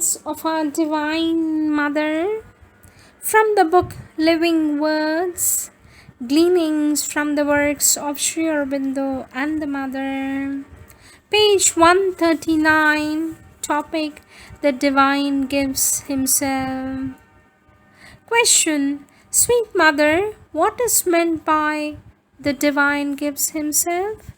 words of our Divine Mother from the book Living Words, gleanings from the works of Sri Aurobindo and the Mother. Page 139, topic The Divine Gives Himself. Question: Sweet Mother, what is meant by the Divine gives Himself?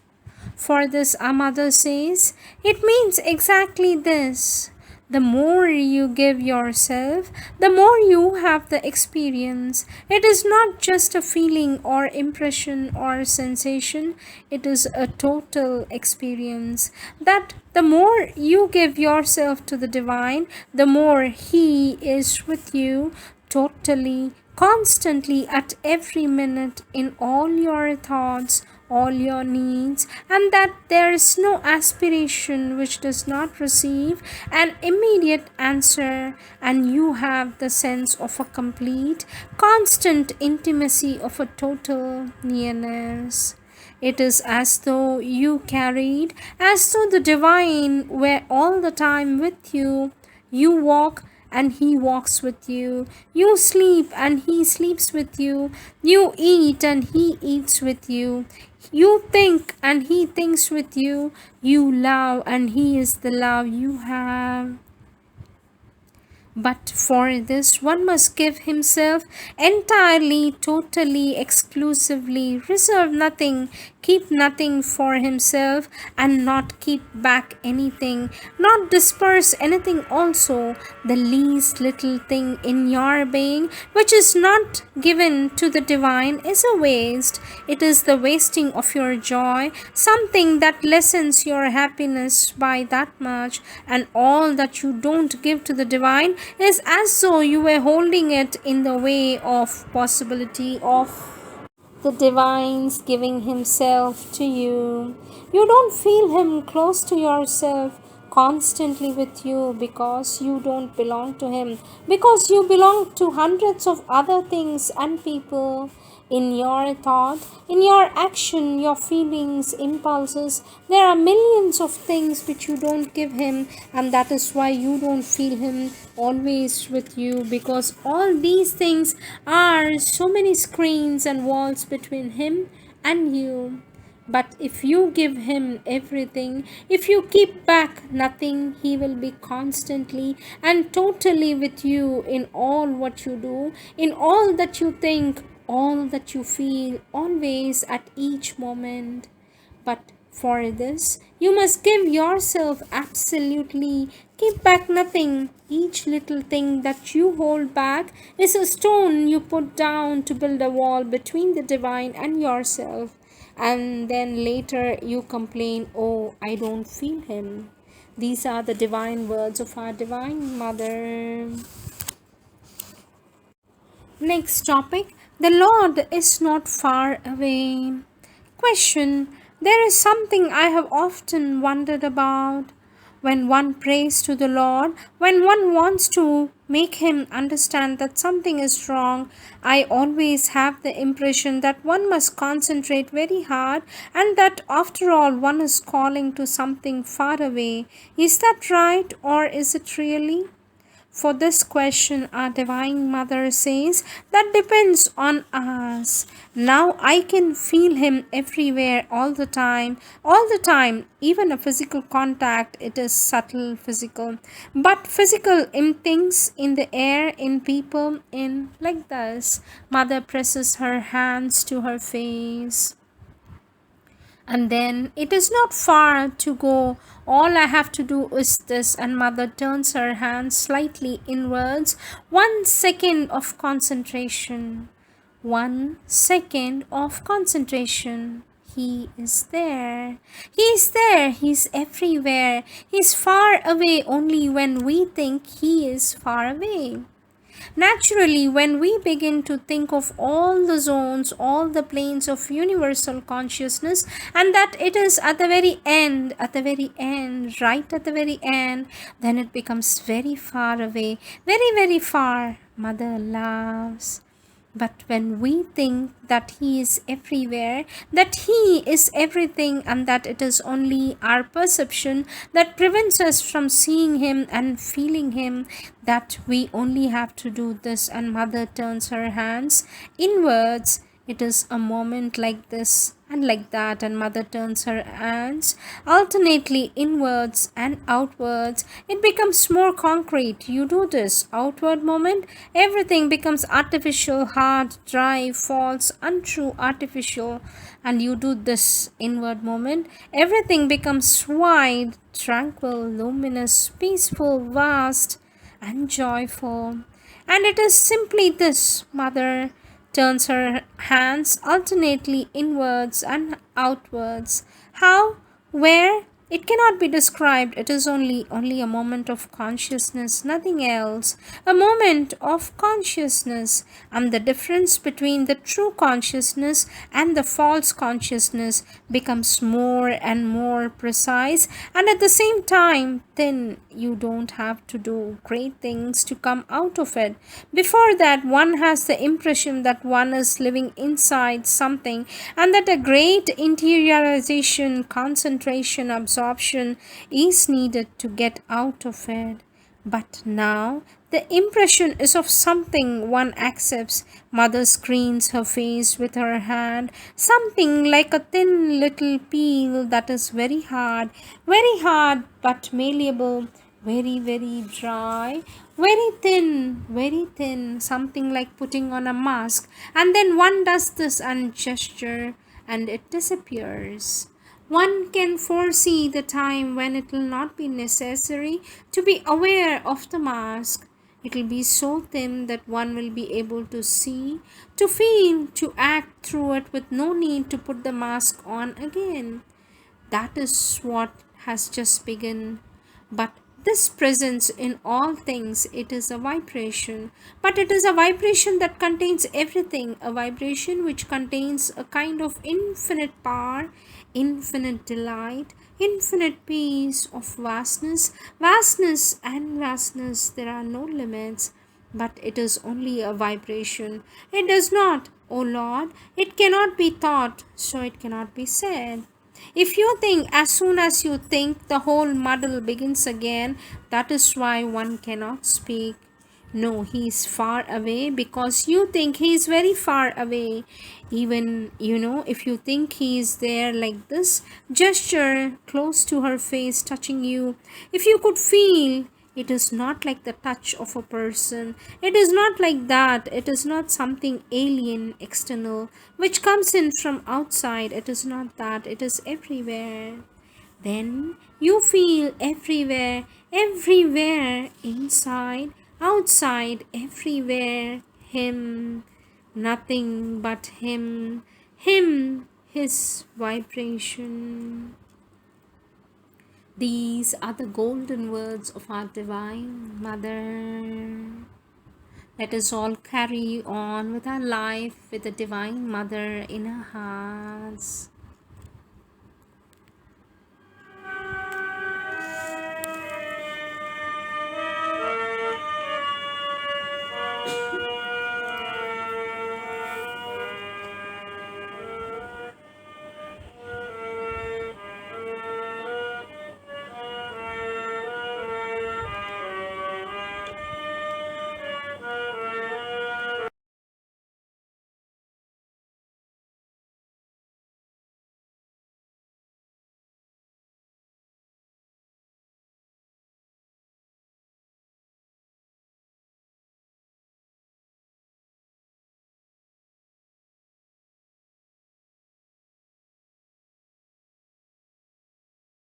For this, our Mother says, it means exactly this. The more you give yourself, the more you have the experience. It is not just a feeling or impression or sensation, it is a total experience. That the more you give yourself to the Divine, the more He is with you totally, constantly, at every minute, in all your thoughts, all your needs, and that there is no aspiration which does not receive an immediate answer, and you have the sense of a complete, constant intimacy of a total nearness. It is as though you carried, as though the Divine were all the time with you. You walk and He walks with you. You sleep and He sleeps with you. You eat and He eats with you. You think and He thinks with you. You love and He is the love you have. But for this, one must give himself entirely, totally, exclusively, reserve nothing, keep nothing for himself, and not keep back anything, not disperse anything also. The least little thing in your being which is not given to the Divine is a waste. It is the wasting of your joy, something that lessens your happiness by that much, and all that you don't give to the Divine is as though you were holding it in the way of possibility of the Divine's giving Himself to you. You don't feel Him close to yourself, constantly with you, because you don't belong to Him, because you belong to hundreds of other things and people. In your thought, in your action, your feelings, impulses, there are millions of things which you don't give Him, and that is why you don't feel Him always with you, because all these things are so many screens and walls between Him and you. But if you give Him everything, if you keep back nothing, He will be constantly and totally with you in all what you do, in all that you think, all that you feel, always, at each moment. But for this, you must give yourself absolutely, keep back nothing. Each little thing that you hold back is a stone you put down to build a wall between the Divine and yourself. And then later you complain, oh, I don't feel Him. These are the divine words of our Divine Mother. Next topic: the Lord is not far away. Question: there is something I have often wondered about. When one prays to the Lord, when one wants to make Him understand that something is wrong, I always have the impression that one must concentrate very hard, and that after all one is calling to something far away. Is that right, or is it really? For this question, our Divine Mother says, that depends on us. Now I can feel Him everywhere, all the time, even a physical contact. It is subtle physical, but physical in things, in the air, in people, in like this. Mother presses her hands to her face. And then it is not far to go. All I have to do is this. And Mother turns her hands slightly inwards. 1 second of concentration. 1 second of concentration. He is there. He is there. He is everywhere. He is far away only when we think He is far away. Naturally, when we begin to think of all the zones, all the planes of universal consciousness, and that it is at the very end, right at the very end, then it becomes very far away, very, very far. Mother laughs. But when we think that He is everywhere, that He is everything, and that it is only our perception that prevents us from seeing Him and feeling Him, that we only have to do this, and Mother turns her hands inwards. It is a moment like this and like that, and Mother turns her hands alternately inwards and outwards. It becomes more concrete. You do this outward moment, everything becomes artificial, hard, dry, false, untrue, artificial. And you do this inward moment, everything becomes wide, tranquil, luminous, peaceful, vast, and joyful. And it is simply this. Mother turns her hands alternately inwards and outwards. How? Where? It cannot be described. It is only a moment of consciousness, nothing else. A moment of consciousness. And the difference between the true consciousness and the false consciousness becomes more and more precise, and at the same time thin. You don't have to do great things to come out of it. Before that, one has the impression that one is living inside something, and that a great interiorization, concentration, absorption is needed to get out of it. But now the impression is of something one accepts. Mother screens her face with her hand, something like a thin little peel that is very hard but malleable, very dry, very thin, something like putting on a mask. And then one does this and gesture, and it disappears. One can foresee the time when it will not be necessary to be aware of the mask. It will be so thin that one will be able to see, to feel, to act through it with no need to put the mask on again. That is what has just begun. But this presence in all things, it is a vibration. But it is a vibration that contains everything, a vibration which contains a kind of infinite power, infinite delight, infinite peace of vastness, vastness and vastness. There are no limits, but it is only a vibration. It does not, O Lord, it cannot be thought, so it cannot be said. If you think, as soon as you think, the whole muddle begins again. That is why one cannot speak. No, he is far away because you think he is very far away. Even, if you think he is there like this, gesture close to her face, touching you. If you could feel, it is not like the touch of a person. It is not like that. It is not something alien, external, which comes in from outside. It is not that. It is everywhere. Then you feel everywhere, everywhere, inside, outside, everywhere. Him, nothing but him, his vibration. These are the golden words of our Divine Mother. Let us all carry on with our life with the Divine Mother in our hearts.